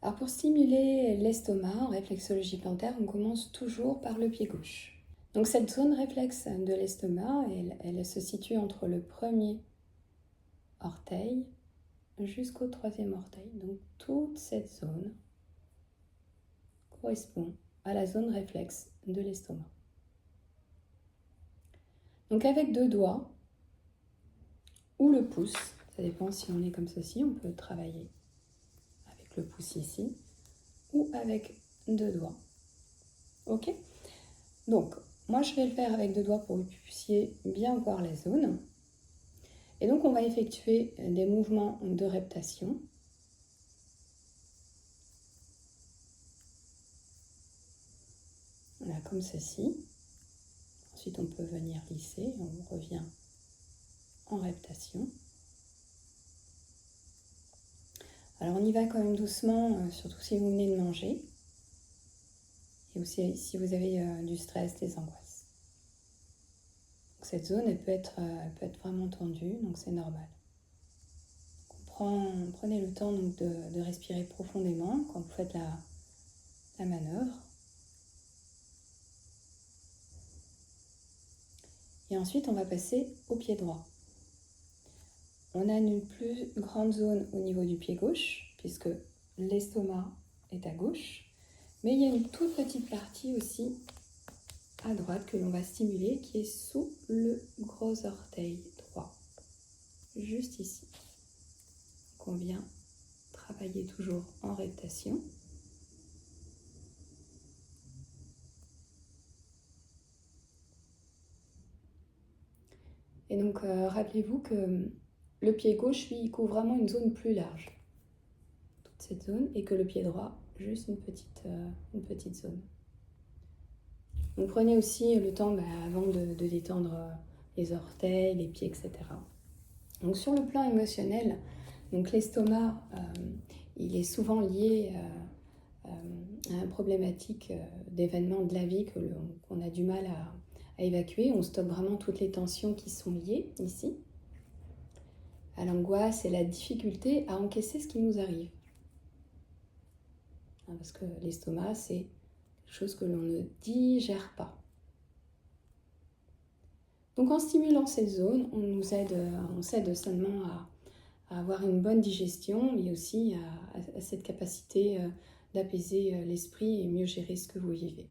Alors pour stimuler l'estomac en réflexologie plantaire, on commence toujours par le pied gauche. Donc cette zone réflexe de l'estomac, elle se situe entre le premier orteil jusqu'au troisième orteil. Donc toute cette zone correspond à la zone réflexe de l'estomac. Donc avec 2 doigts ou le pouce, ça dépend si on est comme ceci, on peut travailler avec le pouce ici ou avec 2 doigts. Ok ? Donc, moi je vais le faire avec 2 doigts pour que vous puissiez bien voir la zone. Et donc on va effectuer des mouvements de reptation. Voilà, comme ceci. Ensuite on peut venir lisser, on revient en reptation. Alors on y va quand même doucement, surtout si vous venez de manger. Et aussi si vous avez du stress, des angoisses. Donc, cette zone, elle peut être vraiment tendue, donc c'est normal. Prenez le temps donc, de respirer profondément quand vous faites la manœuvre. Et ensuite, on va passer au pied droit. On a une plus grande zone au niveau du pied gauche, puisque l'estomac est à gauche. Mais il y a une toute petite partie aussi à droite que l'on va stimuler, qui est sous le gros orteil droit, juste ici. Donc on vient travailler toujours en reptation. Et donc rappelez-vous que le pied gauche, lui, il couvre vraiment une zone plus large, toute cette zone, et que le pied droit, juste une petite zone. Donc prenez aussi le temps avant de détendre les orteils, les pieds, etc. Donc sur le plan émotionnel, donc l'estomac, il est souvent lié à une problématique d'événements de la vie qu'on a du mal à évacuer. On stocke vraiment toutes les tensions qui sont liées ici, à l'angoisse et la difficulté à encaisser ce qui nous arrive. Parce que l'estomac, c'est quelque chose que l'on ne digère pas. Donc en stimulant cette zone, on s'aide seulement à avoir une bonne digestion, mais aussi à cette capacité d'apaiser l'esprit et mieux gérer ce que vous vivez.